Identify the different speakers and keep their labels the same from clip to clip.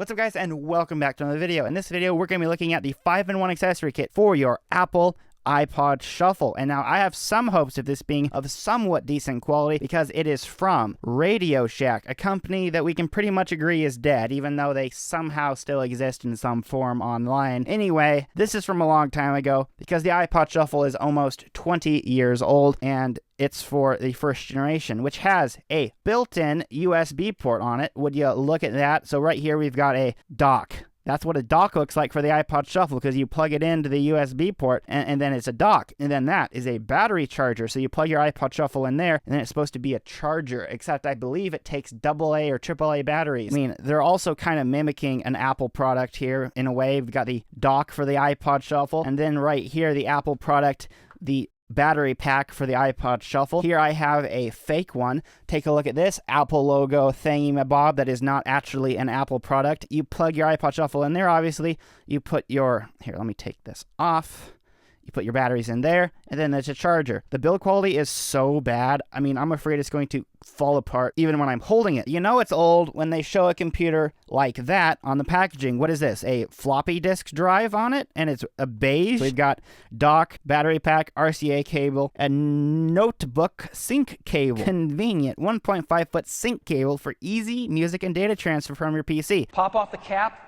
Speaker 1: What's up guys, and welcome back to another video. In this video, we're going to be looking at the 5-in-1 accessory kit for your Apple iPod Shuffle. And now I have some hopes of this being of somewhat decent quality because it is from RadioShack, a company that we can pretty much agree is dead, even though they somehow still exist in some form online. Anyway, this is from a long time ago because the iPod Shuffle is almost 20 years old and it's for the first generation, which has a built-in USB port on it. Would you look at that? So right here we've got a dock. That's what a dock looks like for the iPod Shuffle, because you plug it into the USB port, and then it's a dock. And then that is a battery charger, so you plug your iPod Shuffle in there, and then it's supposed to be a charger, except I believe it takes AA or AAA batteries. I mean, they're also kind of mimicking an Apple product here in a way. We've got the dock for the iPod Shuffle, and then right here, the Apple product, the battery pack for the iPod Shuffle. Here I have a fake one. Take a look at this Apple logo thingy-mabob that is not actually an Apple product. You plug your iPod Shuffle in there, obviously. You put your... Here, let me take this off. You put your batteries in there, and then there's a charger. The build quality is so bad. I mean, I'm afraid it's going to fall apart even when I'm holding it. You know it's old when they show a computer like that on the packaging. What is this? A floppy disk drive on it, and it's a beige. We've got dock, battery pack, RCA cable, a notebook sync cable. Convenient 1.5-foot sync cable for easy music and data transfer from your PC.
Speaker 2: Pop off the cap,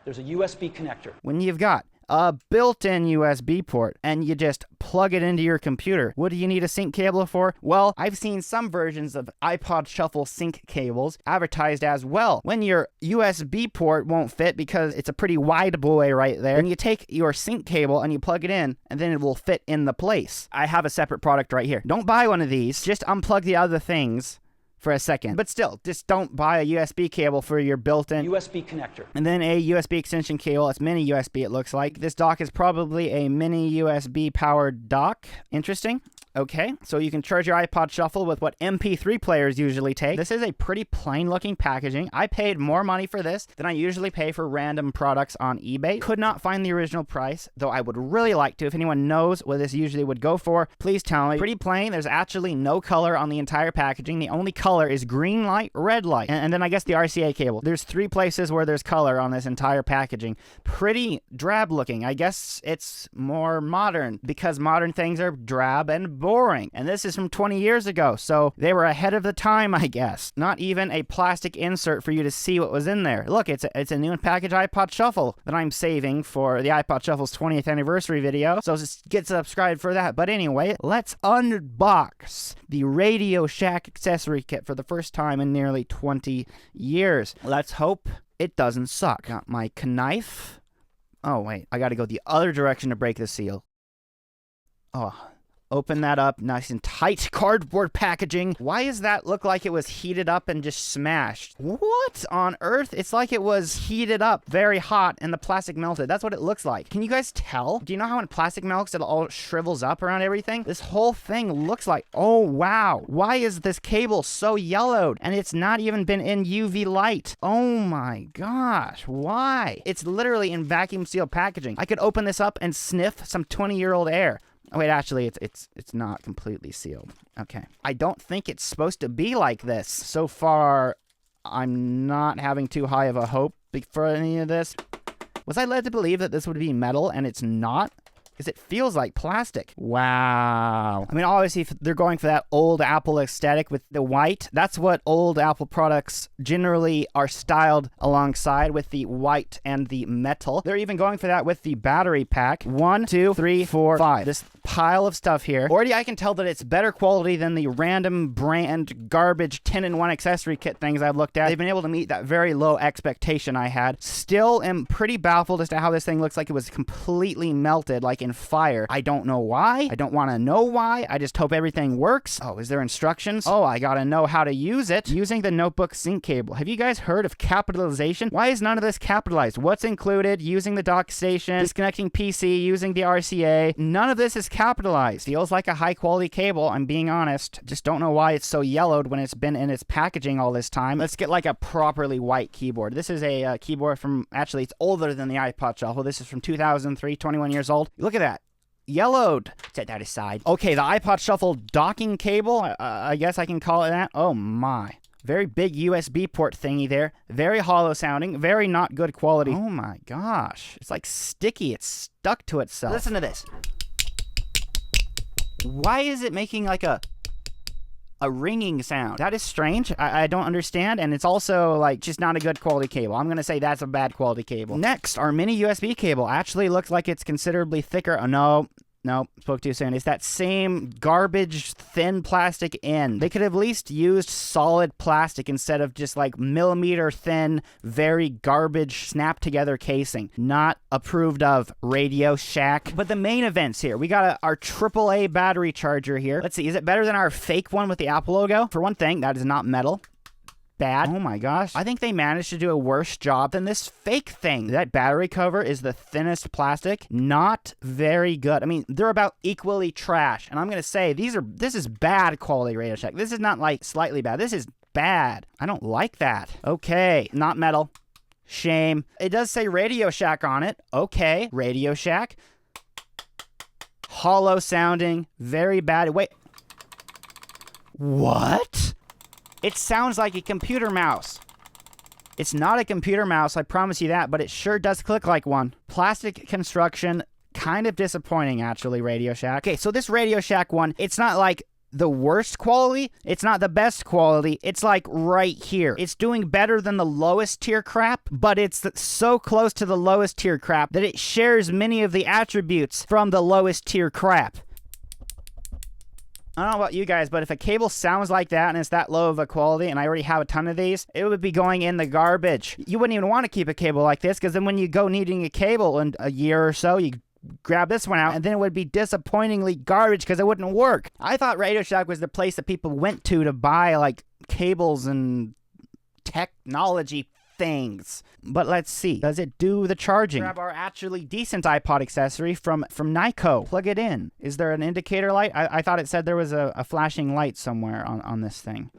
Speaker 2: there's a USB connector.
Speaker 1: When you've got a built-in USB port and you just plug it into your computer, what do you need a sync cable for? Well, I've seen some versions of iPod Shuffle sync cables advertised as well. When your USB port won't fit because it's a pretty wide boy right there, and you take your sync cable and you plug it in, and then it will fit in the place. I have a separate product right here. Don't buy one of these, just unplug the other things for a second. But still, just don't buy a USB cable for your built-in
Speaker 2: USB connector.
Speaker 1: And then a USB extension cable. It's mini USB, it looks like. This dock is probably a mini USB powered dock. Interesting. Okay, so you can charge your iPod Shuffle with what MP3 players usually take. This is a pretty plain looking packaging. I paid more money for this than I usually pay for random products on eBay. Could not find the original price, though I would really like to. If anyone knows what this usually would go for, please tell me. Pretty plain. There's actually no color on the entire packaging. The only color is green light, red light, and then I guess the RCA cable. There's 3 places where there's color on this entire packaging. Pretty drab looking. I guess it's more modern because modern things are drab and boring. And this is from 20 years ago, so they were ahead of the time, I guess. Not even a plastic insert for you to see what was in there. Look, it's a new and packaged iPod Shuffle that I'm saving for the iPod Shuffle's 20th anniversary video, so just get subscribed for that. But anyway, let's unbox the RadioShack accessory kit for the first time in nearly 20 years. Let's hope it doesn't suck. Got my knife. Oh, wait, I gotta go the other direction to break the seal. Oh. Open that up, nice and tight cardboard packaging. Why does that look like it was heated up and just smashed? What on earth? It's like it was heated up very hot and the plastic melted. That's what it looks like. Can you guys tell? Do you know how when plastic melts, it all shrivels up around everything? This whole thing looks like, oh wow. Why is this cable so yellowed? And it's not even been in UV light. Oh my gosh, why? It's literally in vacuum sealed packaging. I could open this up and sniff some 20-year-old air. Oh, wait, actually, it's not completely sealed. Okay. I don't think it's supposed to be like this. So far, I'm not having too high of a hope for any of this. Was I led to believe that this would be metal, and it's not? Because it feels like plastic. Wow. I mean, obviously, if they're going for that old Apple aesthetic with the white, that's what old Apple products generally are styled alongside, with the white and the metal. They're even going for that with the battery pack. 1, 2, 3, 4, 5. This pile of stuff here. Already I can tell that it's better quality than the random brand garbage 10-in-1 accessory kit things I've looked at. They've been able to meet that very low expectation I had. Still am pretty baffled as to how this thing looks like it was completely melted, like in fire. I don't know why. I don't want to know why. I just hope everything works. Oh, is there instructions? Oh, I gotta know how to use it. Using the notebook sync cable. Have you guys heard of capitalization? Why is none of this capitalized? What's included? Using the dock station, disconnecting PC, using the RCA. None of this is capitalized. Feels like a high quality cable, I'm being honest. Just don't know why it's so yellowed when it's been in its packaging all this time. Let's get like a properly white keyboard. This is a keyboard from, actually it's older than the iPod Shuffle. This is from 2003, 21 years old. Look at that. Yellowed. Set that aside. Okay, the iPod Shuffle docking cable, I guess I can call it that. Oh my. Very big USB port thingy there. Very hollow sounding. Very not good quality. Oh my gosh. It's like sticky. It's stuck to itself. Listen to this. Why is it making like a ringing sound? That is strange. I don't understand, and it's also like just not a good quality cable. I'm gonna say that's a bad quality cable. Next, our mini USB cable actually looks like it's considerably thicker. Oh, no, spoke too soon. It's that same garbage thin plastic end. They could have at least used solid plastic instead of just like millimeter thin, very garbage snap together casing. Not approved of, RadioShack. But the main events here. We got our AAA battery charger here. Let's see, is it better than our fake one with the Apple logo? For one thing, that is not metal. Bad. Oh my gosh. I think they managed to do a worse job than this fake thing. That battery cover is the thinnest plastic. Not very good. I mean, they're about equally trash. And I'm going to say this is bad quality RadioShack. This is not like slightly bad. This is bad. I don't like that. Okay. Not metal. Shame. It does say RadioShack on it. Okay. RadioShack. Hollow sounding. Very bad. Wait. What? It sounds like a computer mouse. It's not a computer mouse, I promise you that, but it sure does click like one. Plastic construction, kind of disappointing actually, RadioShack. Okay, so this RadioShack one, it's not like the worst quality, it's not the best quality, it's like right here. It's doing better than the lowest tier crap, but it's so close to the lowest tier crap that it shares many of the attributes from the lowest tier crap. I don't know about you guys, but if a cable sounds like that and it's that low of a quality and I already have a ton of these, it would be going in the garbage. You wouldn't even want to keep a cable like this because then when you go needing a cable in a year or so, you grab this one out and then it would be disappointingly garbage because it wouldn't work. I thought RadioShack was the place that people went to buy like cables and technology things. But let's see. Does it do the charging? Grab our actually decent iPod accessory from Nyko. Plug it in. Is there an indicator light? I thought it said there was a flashing light somewhere on this thing.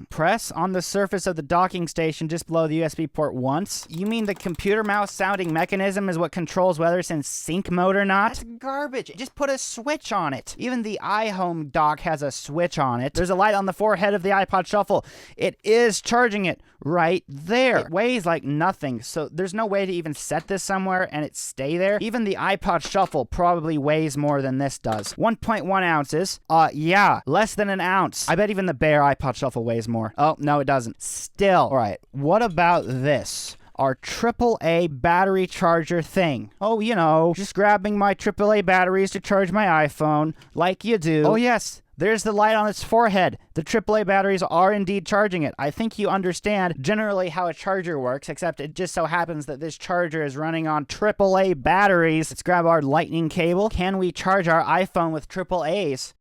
Speaker 1: Press on the surface of the docking station just below the USB port once. You mean the computer mouse sounding mechanism is what controls whether it's in sync mode or not? That's garbage. Just put a switch on it. Even the iHome dock has a switch on it. There's a light on the forehead of the iPod Shuffle. It is charging it right there. It weighs like nothing, so there's no way to even set this somewhere and it stay there. Even the iPod Shuffle probably weighs more than this does. 1.1 ounces. Yeah, less than an ounce. I bet even the bare iPod Shuffle weighs more. Oh, no, it doesn't. Still. All right, what about this? Our AAA battery charger thing. Oh, you know, just grabbing my AAA batteries to charge my iPhone, like you do. Oh, yes. There's the light on its forehead. The AAA batteries are indeed charging it. I think you understand generally how a charger works, except it just so happens that this charger is running on AAA batteries. Let's grab our lightning cable. Can we charge our iPhone with AAAs?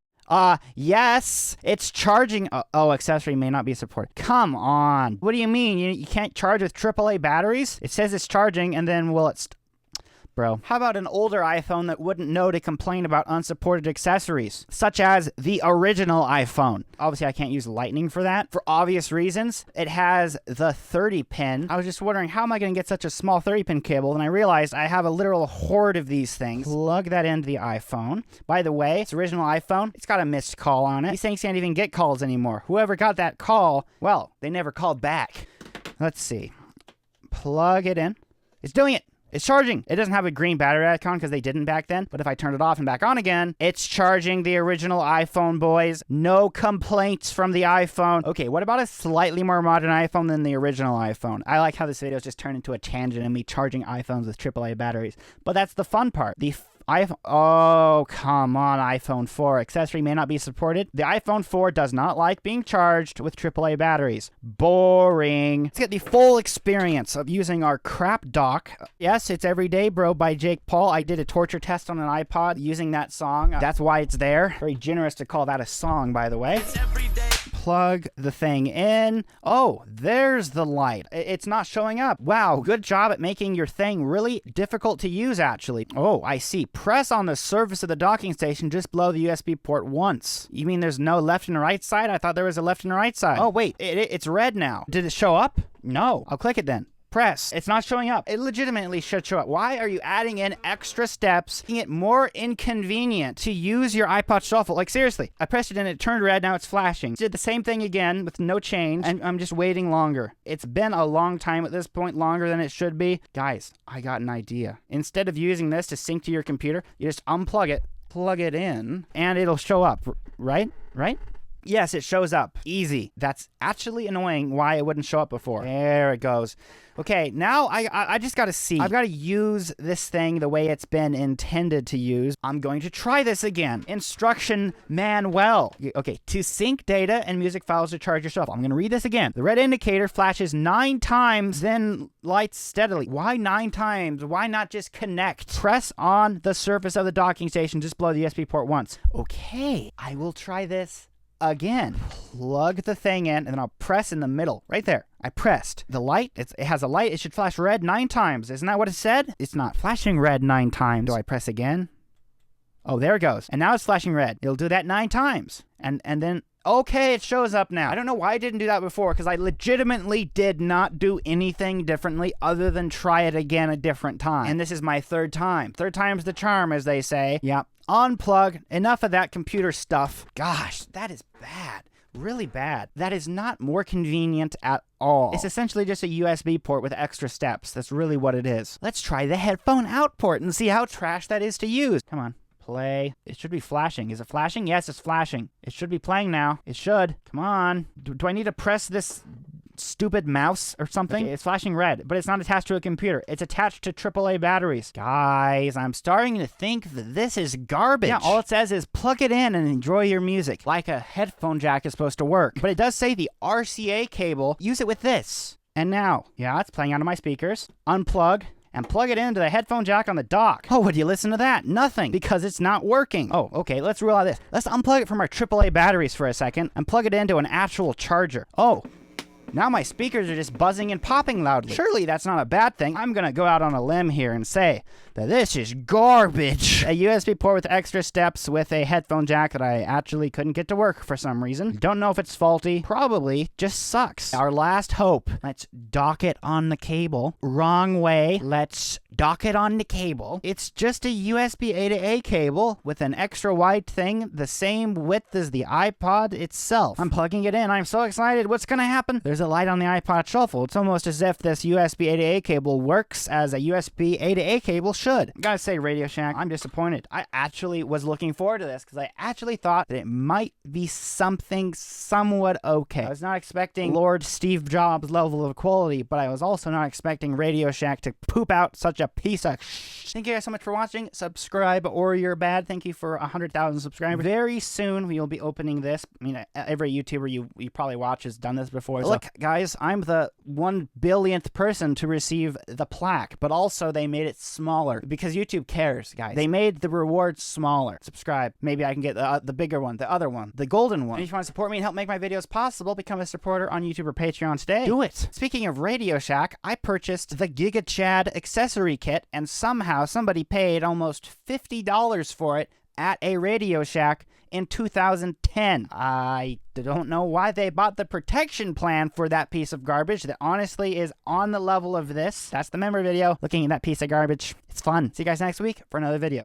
Speaker 1: Yes, it's charging. Oh, accessory may not be supported. Come on. What do you mean? You can't charge with AAA batteries? It says it's charging, and then will it... Bro. How about an older iPhone that wouldn't know to complain about unsupported accessories, such as the original iPhone? Obviously, I can't use Lightning for that, for obvious reasons. It has the 30-pin. I was just wondering, how am I going to get such a small 30-pin cable? And I realized I have a literal horde of these things. Plug that into the iPhone. By the way, it's original iPhone. It's got a missed call on it. These things can't even get calls anymore. Whoever got that call, well, they never called back. Let's see. Plug it in. It's doing it. It's charging. It doesn't have a green battery icon because they didn't back then, but if I turn it off and back on again, it's charging the original iPhone, boys. No complaints from the iPhone. Okay, what about a slightly more modern iPhone than the original iPhone? I like how this video just turned into a tangent and me charging iPhones with AAA batteries, but that's the fun part. The iPhone, oh, come on, iPhone 4. Accessory may not be supported. The iPhone 4 does not like being charged with AAA batteries. Boring. Let's get the full experience of using our crap dock. Yes, it's Everyday Bro by Jake Paul. I did a torture test on an iPod using that song. That's why it's there. Very generous to call that a song, by the way. It's everyday. Plug the thing in. Oh, there's the light. It's not showing up. Wow, good job at making your thing really difficult to use, actually. Oh, I see. Press on the surface of the docking station just below the USB port once. You mean there's no left and right side? I thought there was a left and right side. Oh, wait, it's red now. Did it show up? No. I'll click it then. press. It's not showing up. It legitimately should show up. Why are you adding in extra steps, making it more inconvenient to use your iPod Shuffle? Like, seriously, I pressed it and it turned red, now it's flashing. Did the same thing again with no change, and I'm just waiting longer. It's been a long time at this point, longer than it should be. Guys, I got an idea. Instead of using this to sync to your computer, you just unplug it, plug it in, and it'll show up, right? Right? Yes, it shows up. Easy. That's actually annoying why it wouldn't show up before. There it goes. Okay, now I just got to see. I've got to use this thing the way it's been intended to use. I'm going to try this again. Instruction manual. Okay, to sync data and music files to charge your shuffle. I'm going to read this again. The red indicator flashes 9 times, then lights steadily. Why 9 times? Why not just connect? Press on the surface of the docking station just below the USB port once. Okay, I will try this again. Plug the thing in, and then I'll press in the middle. Right there. I pressed. The light, it has a light. It should flash red 9 times. Isn't that what it said? It's not flashing red 9 times. Do I press again? Oh, there it goes. And now it's flashing red. It'll do that 9 times. And then, okay, it shows up now. I don't know why I didn't do that before, because I legitimately did not do anything differently other than try it again a different time. And this is my 3rd time. 3rd time's the charm, as they say. Yep. Unplug. Enough of that computer stuff. Gosh, that is bad. Really bad. That is not more convenient at all. It's essentially just a USB port with extra steps. That's really what it is. Let's try the headphone out port and see how trash that is to use. Come on. Play. It should be flashing. Is it flashing? Yes, it's flashing. It should be playing now. It should. Come on. Do I need to press this stupid mouse or something? Okay, it's flashing red, but it's not attached to a computer. It's attached to AAA batteries. Guys, I'm starting to think that this is garbage. Yeah, all it says is plug it in and enjoy your music, like a headphone jack is supposed to work. But it does say the RCA cable, use it with this. And now, yeah, it's playing out of my speakers. Unplug. And plug it into the headphone jack on the dock. Oh, would you listen to that? Nothing, because it's not working. Oh, okay, let's rule out this. Let's unplug it from our AAA batteries for a second and plug it into an actual charger. Oh, now my speakers are just buzzing and popping loudly. Surely that's not a bad thing. I'm gonna go out on a limb here and say that this is garbage. A USB port with extra steps with a headphone jack that I actually couldn't get to work for some reason. Don't know if it's faulty. Probably just sucks. Our last hope. Let's dock it on the cable. Wrong way. Let's dock it on the cable. It's just a USB A to A cable with an extra wide thing, the same width as the iPod itself. I'm plugging it in. I'm so excited. What's gonna happen? There's a light on the iPod Shuffle. It's almost as if this USB A to A cable works as a USB A to A cable should. I gotta say, RadioShack, I'm disappointed. I actually was looking forward to this because I actually thought that it might be something somewhat okay. I was not expecting Lord Steve Jobs' level of quality, but I was also not expecting RadioShack to poop out such a piece of Thank you guys so much for watching. Subscribe or you're bad. Thank you for 100,000 subscribers. Very soon we will be opening this. I mean, every YouTuber you probably watch has done this before. So, look, guys, I'm the 1 billionth person to receive the plaque, but also they made it smaller because YouTube cares, guys. They made the rewards smaller. Subscribe. Maybe I can get the bigger one, the other one, the golden one. And if you want to support me and help make my videos possible, become a supporter on YouTube or Patreon today. Do it. Speaking of RadioShack, I purchased the Giga Chad accessory kit, and somehow somebody paid almost $50 for it at a RadioShack in 2010. I don't know why they bought the protection plan for that piece of garbage that honestly is on the level of this. That's the memory video, looking at that piece of garbage. It's fun. See you guys next week for another video.